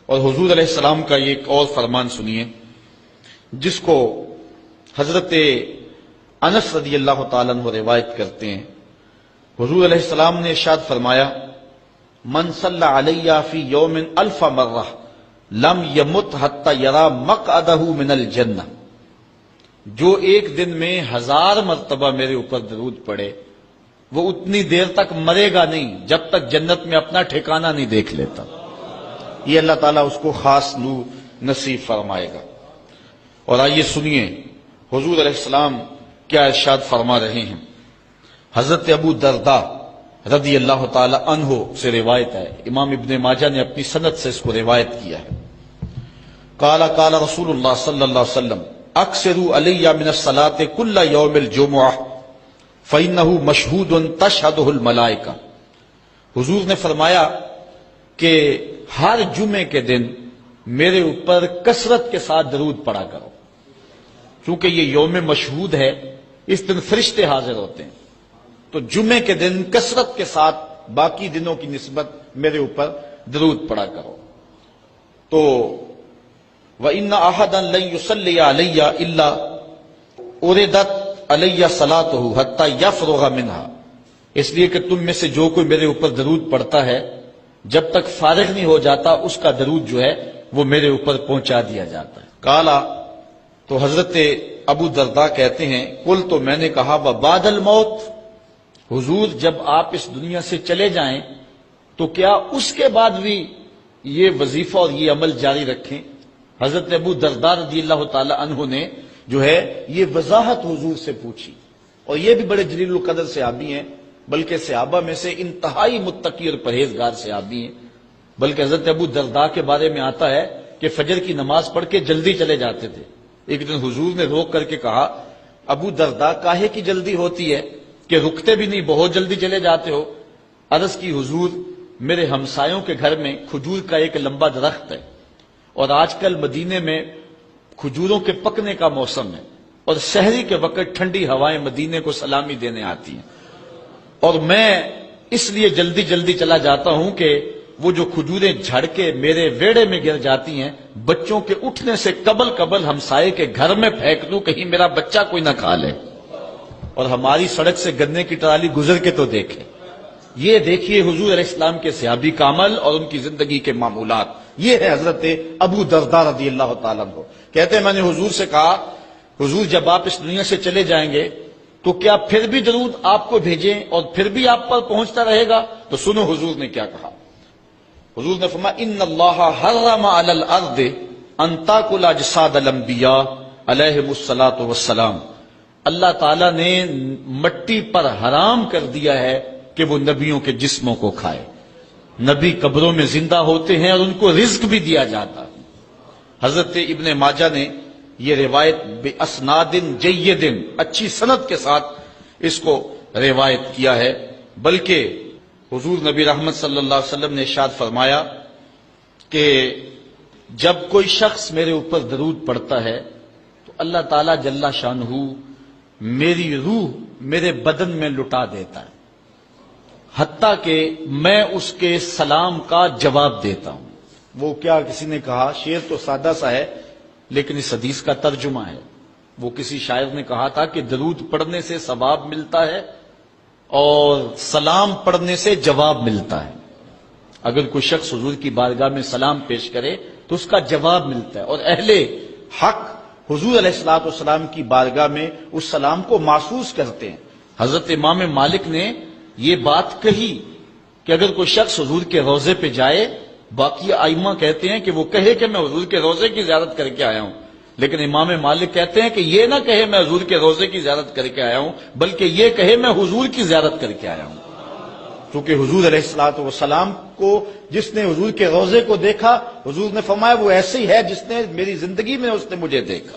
اور حضور علیہ السلام کا یہ ایک اور فرمان سنیے جس کو حضرت انس رضی اللہ تعالیٰ عنہ روایت کرتے ہیں۔ حضور علیہ السلام نے ارشاد فرمایا، من صلی علی فی یوم الف مرہ لم یمت حتی یری مقعدہ من الجنہ، جو ایک دن میں 1000 مرتبہ میرے اوپر درود پڑے وہ اتنی دیر تک مرے گا نہیں جب تک جنت میں اپنا ٹھکانہ نہیں دیکھ لیتا۔ یہ اللہ تعالیٰ اس کو خاص نور نصیب فرمائے گا۔ اور آئیے سنیے حضور علیہ السلام کیا ارشاد فرما رہے ہیں۔ حضرت ابو درداء رضی اللہ تعالی عنہ سے روایت ہے، امام ابن ماجہ نے اپنی سند سے اس کو روایت کیا ہے۔ قال قال رسول اللہ صلی اللہ علیہ وسلم اکثروا علی من الصلاۃ کل یوم الجمعہ فانہ مشہود تشہدہ الملائکہ۔ حضور نے فرمایا کہ ہر جمعے کے دن میرے اوپر کثرت کے ساتھ درود پڑھا کرو، چونکہ یہ یوم مشہود ہے، اس دن فرشتے حاضر ہوتے ہیں، تو جمعے کے دن کثرت کے ساتھ باقی دنوں کی نسبت میرے اوپر درود پڑھا کرو۔ تو وَإِنَّ أَحَدًا لَن يُصَلِّيَ عَلَيَّ إِلَّا أُرِدَتْ عَلَيَّ صَلَاتُهُ حَتَّى يَفْرُغَ مِنْهَا، اس لیے کہ تم میں سے جو کوئی میرے اوپر درود پڑھتا ہے جب تک فارغ نہیں ہو جاتا اس کا درود جو ہے وہ میرے اوپر پہنچا دیا جاتا ہے۔ کالا، تو حضرت ابو درداء کہتے ہیں قل، تو میں نے کہا وبعد الموت، حضور جب آپ اس دنیا سے چلے جائیں تو کیا اس کے بعد بھی یہ وظیفہ اور یہ عمل جاری رکھیں؟ حضرت ابو درداء رضی اللہ تعالی عنہ نے جو ہے یہ وضاحت حضور سے پوچھی، اور یہ بھی بڑے جلیل القدر صحابی ہیں، بلکہ صحابہ میں سے انتہائی متقی اور پرہیزگار صحابی ہیں۔ بلکہ حضرت ابو درداء کے بارے میں آتا ہے کہ فجر کی نماز پڑھ کے جلدی چلے جاتے تھے۔ ایک دن حضور نے روک کر کے کہا، ابو درداء کاہے کی جلدی ہوتی ہے کہ رکتے بھی نہیں، بہت جلدی چلے جاتے ہو؟ عرض کی، حضور میرے ہمسایوں کے گھر میں کھجور کا ایک لمبا درخت ہے، اور آج کل مدینے میں کھجوروں کے پکنے کا موسم ہے، اور سحری کے وقت ٹھنڈی ہوائیں مدینے کو سلامی دینے آتی ہیں، اور میں اس لیے جلدی جلدی چلا جاتا ہوں کہ وہ جو کھجوریں جھڑ کے میرے ویڑے میں گر جاتی ہیں بچوں کے اٹھنے سے قبل ہمسائے کے گھر میں پھینک دوں، کہیں میرا بچہ کوئی نہ کھا لے۔ اور ہماری سڑک سے گنے کی ٹرالی گزر کے تو دیکھیں۔ یہ دیکھیے حضور علیہ السلام کے صحابی کا عمل اور ان کی زندگی کے معمولات۔ یہ ہے حضرت ابو درداء رضی اللہ تعالیٰ عنہ، کہتے ہیں میں نے حضور سے کہا، حضور جب آپ اس دنیا سے چلے جائیں گے تو کیا پھر بھی درود آپ کو بھیجیں اور پھر بھی آپ پر پہنچتا رہے گا؟ تو سنو حضور نے کیا کہا۔ حضور نے فرمایا، ان اللہ حرم علی الارض ان تاکل اجساد الانبیاء علیہم الصلاۃ والسلام، اللہ تعالیٰ نے مٹی پر حرام کر دیا ہے کہ وہ نبیوں کے جسموں کو کھائے۔ نبی قبروں میں زندہ ہوتے ہیں اور ان کو رزق بھی دیا جاتا ہے۔ حضرت ابن ماجہ نے یہ روایت باسناد جید، اچھی سند کے ساتھ اس کو روایت کیا ہے۔ بلکہ حضور نبی رحمت صلی اللہ علیہ وسلم نے ارشاد فرمایا کہ جب کوئی شخص میرے اوپر درود پڑھتا ہے تو اللہ تعالیٰ جل شانہ میری روح میرے بدن میں لٹا دیتا ہے، حتیٰ کہ میں اس کے سلام کا جواب دیتا ہوں۔ وہ کیا، کسی نے کہا، شعر تو سادہ سا ہے لیکن اس حدیث کا ترجمہ ہے۔ وہ کسی شاعر نے کہا تھا کہ درود پڑھنے سے ثواب ملتا ہے اور سلام پڑھنے سے جواب ملتا ہے۔ اگر کوئی شخص حضور کی بارگاہ میں سلام پیش کرے تو اس کا جواب ملتا ہے، اور اہل حق حضور علیہ الصلوۃ والسلام کی بارگاہ میں اس سلام کو محسوس کرتے ہیں۔ حضرت امام مالک نے یہ بات کہی کہ اگر کوئی شخص حضور کے روضے پہ جائے، باقی ائمہ کہتے ہیں کہ وہ کہے کہ میں حضور کے روضے کی زیارت کر کے آیا ہوں، لیکن امام مالک کہتے ہیں کہ یہ نہ کہے میں حضور کے روضے کی زیارت کر کے آیا ہوں، بلکہ یہ کہے میں حضور کی زیارت کر کے آیا ہوں۔ کیونکہ حضور علیہ الصلوۃ والسلام کو جس نے حضور کے روضے کو دیکھا، حضور نے فرمایا وہ ایسے ہی ہے جس نے میری زندگی میں اس نے مجھے دیکھا۔